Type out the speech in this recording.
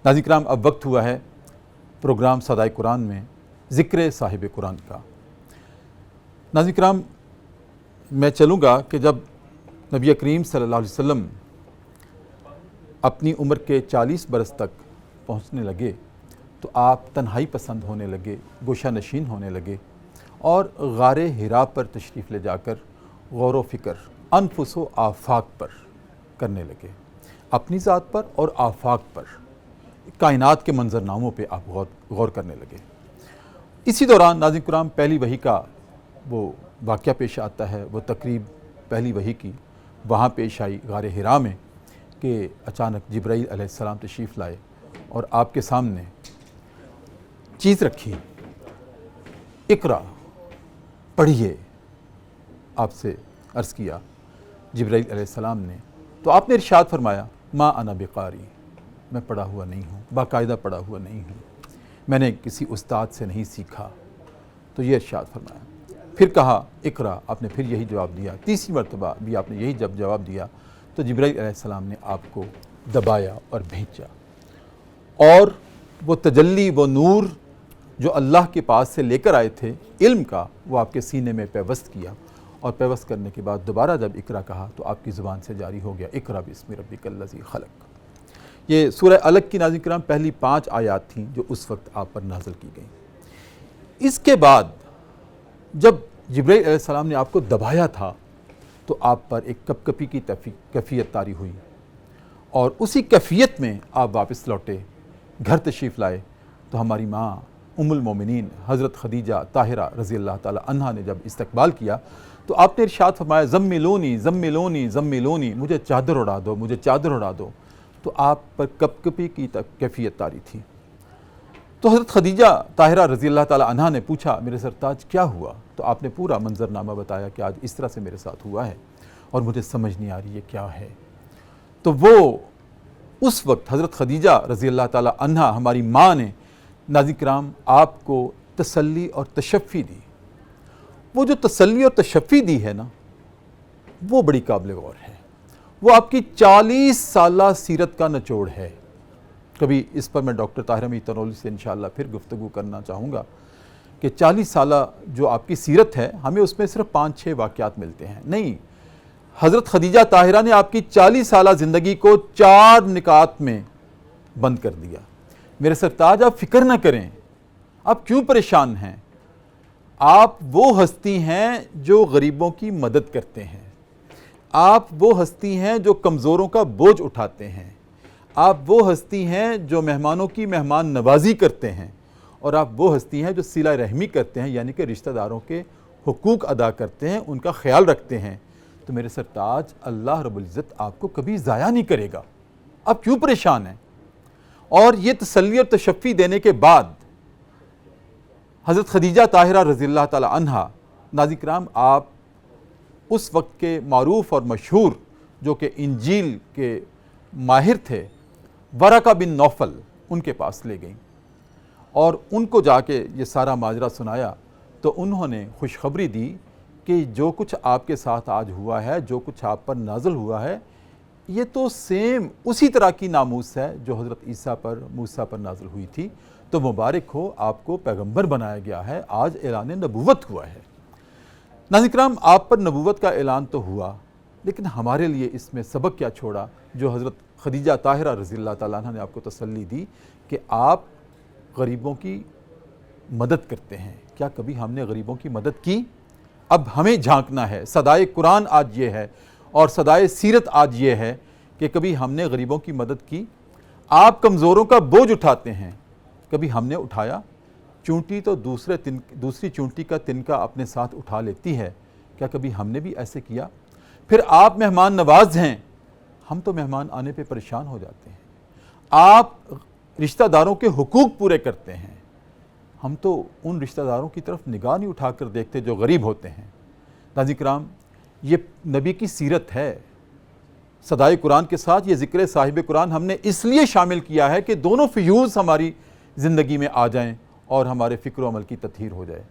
ناظرین کرام، اب وقت ہوا ہے پروگرام صدائے قرآن میں ذکر صاحب قرآن کا۔ ناظرین کرام، میں چلوں گا کہ جب نبی کریم صلی اللہ علیہ وسلم اپنی عمر کے 40 برس تک پہنچنے لگے تو آپ تنہائی پسند ہونے لگے، گوشہ نشین ہونے لگے اور غار حرا پر تشریف لے جا کر غور و فکر انفس و آفاق پر کرنے لگے، اپنی ذات پر اور آفاق پر، کائنات کے منظرناموں پہ آپ غور کرنے لگے۔ اسی دوران ناظرین کرام پہلی وحی کا وہ واقعہ پیش آتا ہے، وہ تقریب پہلی وحی کی وہاں پیش آئی غار حرا میں کہ اچانک جبرائیل علیہ السلام تشریف لائے اور آپ کے سامنے چیز رکھی، اقرا پڑھیے، آپ سے عرض کیا جبرائیل علیہ السلام نے، تو آپ نے ارشاد فرمایا ما انا بقاری، میں پڑھا ہوا نہیں ہوں، باقاعدہ پڑھا ہوا نہیں ہوں، میں نے کسی استاد سے نہیں سیکھا، تو یہ ارشاد فرمایا۔ پھر کہا اقرا، آپ نے پھر یہی جواب دیا، تیسری مرتبہ بھی آپ نے یہی جب جواب دیا تو جبرائیل علیہ السلام نے آپ کو دبایا اور بھیجا، اور وہ تجلی، وہ نور جو اللہ کے پاس سے لے کر آئے تھے علم کا، وہ آپ کے سینے میں پیوست کیا، اور پیوست کرنے کے بعد دوبارہ جب اقرا کہا تو آپ کی زبان سے جاری ہو گیا اقرا بسم ربک الذی خلق۔ یہ سورہ علق کی ناظرین کرام پہلی 5 آیات تھیں جو اس وقت آپ پر نازل کی گئیں۔ اس کے بعد جب جبرائیل علیہ السلام نے آپ کو دبایا تھا تو آپ پر ایک کپ کپی کی کیفیت طاری ہوئی، اور اسی کیفیت میں آپ واپس لوٹے، گھر تشریف لائے تو ہماری ماں ام المومنین حضرت خدیجہ طاہرہ رضی اللہ تعالی عنہا نے جب استقبال کیا تو آپ نے ارشاد فرمایا زملونی زملونی زملونی، مجھے چادر اڑا دو، مجھے چادر اڑا دو، تو آپ پر کپ کپی کی کیفیت طاری تھی۔ تو حضرت خدیجہ طاہرہ رضی اللہ تعالی عنہا نے پوچھا میرے سرتاج کیا ہوا؟ تو آپ نے پورا منظرنامہ بتایا کہ آج اس طرح سے میرے ساتھ ہوا ہے اور مجھے سمجھ نہیں آ رہی ہے کیا ہے۔ تو وہ اس وقت حضرت خدیجہ رضی اللہ تعالی عنہا ہماری ماں نے ناظرین کرام آپ کو تسلی اور تشفی دی۔ وہ جو تسلی اور تشفی دی ہے نا، وہ بڑی قابل غور ہے، وہ آپ کی 40 سالہ سیرت کا نچوڑ ہے۔ کبھی اس پر میں ڈاکٹر طاہر امین تنولی سے انشاءاللہ پھر گفتگو کرنا چاہوں گا کہ 40 سالہ جو آپ کی سیرت ہے، ہمیں اس میں صرف 5-6 واقعات ملتے ہیں، نہیں، حضرت خدیجہ طاہرہ نے آپ کی 40 سالہ زندگی کو 4 نکات میں بند کر دیا۔ میرے سرتاج آپ فکر نہ کریں، آپ کیوں پریشان ہیں؟ آپ وہ ہستی ہیں جو غریبوں کی مدد کرتے ہیں، آپ وہ ہستی ہیں جو کمزوروں کا بوجھ اٹھاتے ہیں، آپ وہ ہستی ہیں جو مہمانوں کی مہمان نوازی کرتے ہیں، اور آپ وہ ہستی ہیں جو صلہ رحمی کرتے ہیں، یعنی کہ رشتہ داروں کے حقوق ادا کرتے ہیں، ان کا خیال رکھتے ہیں۔ تو میرے سرتاج اللہ رب العزت آپ کو کبھی ضائع نہیں کرے گا، آپ کیوں پریشان ہیں؟ اور یہ تسلی اور تشفی دینے کے بعد حضرت خدیجہ طاہرہ رضی اللہ تعالی عنہا، ناظرین کرام آپ اس وقت کے معروف اور مشہور جو کہ انجیل کے ماہر تھے ورقہ بن نوفل، ان کے پاس لے گئیں اور ان کو جا کے یہ سارا ماجرا سنایا تو انہوں نے خوشخبری دی کہ جو کچھ آپ کے ساتھ آج ہوا ہے، جو کچھ آپ پر نازل ہوا ہے، یہ تو سیم اسی طرح کی ناموس ہے جو حضرت عیسیٰ پر، موسیٰ پر نازل ہوئی تھی، تو مبارک ہو آپ کو پیغمبر بنایا گیا ہے، آج اعلان نبوت ہوا ہے۔ ناظرین کرام آپ پر نبوت کا اعلان تو ہوا، لیکن ہمارے لیے اس میں سبق کیا چھوڑا جو حضرت خدیجہ طاہرہ رضی اللہ تعالیٰ عنہ نے آپ کو تسلی دی کہ آپ غریبوں کی مدد کرتے ہیں۔ کیا کبھی ہم نے غریبوں کی مدد کی؟ اب ہمیں جھانکنا ہے۔ صدائے قرآن آج یہ ہے اور صدائے سیرت آج یہ ہے کہ کبھی ہم نے غریبوں کی مدد کی؟ آپ کمزوروں کا بوجھ اٹھاتے ہیں، کبھی ہم نے اٹھایا؟ چونٹی تو دوسری چونٹی کا تنکا اپنے ساتھ اٹھا لیتی ہے، کیا کبھی ہم نے بھی ایسے کیا؟ پھر آپ مہمان نواز ہیں، ہم تو مہمان آنے پہ پریشان ہو جاتے ہیں۔ آپ رشتہ داروں کے حقوق پورے کرتے ہیں، ہم تو ان رشتہ داروں کی طرف نگاہ نہیں اٹھا کر دیکھتے جو غریب ہوتے ہیں۔ ناظرین کرام یہ نبی کی سیرت ہے۔ صدائے قرآن کے ساتھ یہ ذکر صاحب قرآن ہم نے اس لیے شامل کیا ہے کہ دونوں فیوز ہماری زندگی میں آ جائیں اور ہمارے فکر و عمل کی تطہیر ہو جائے۔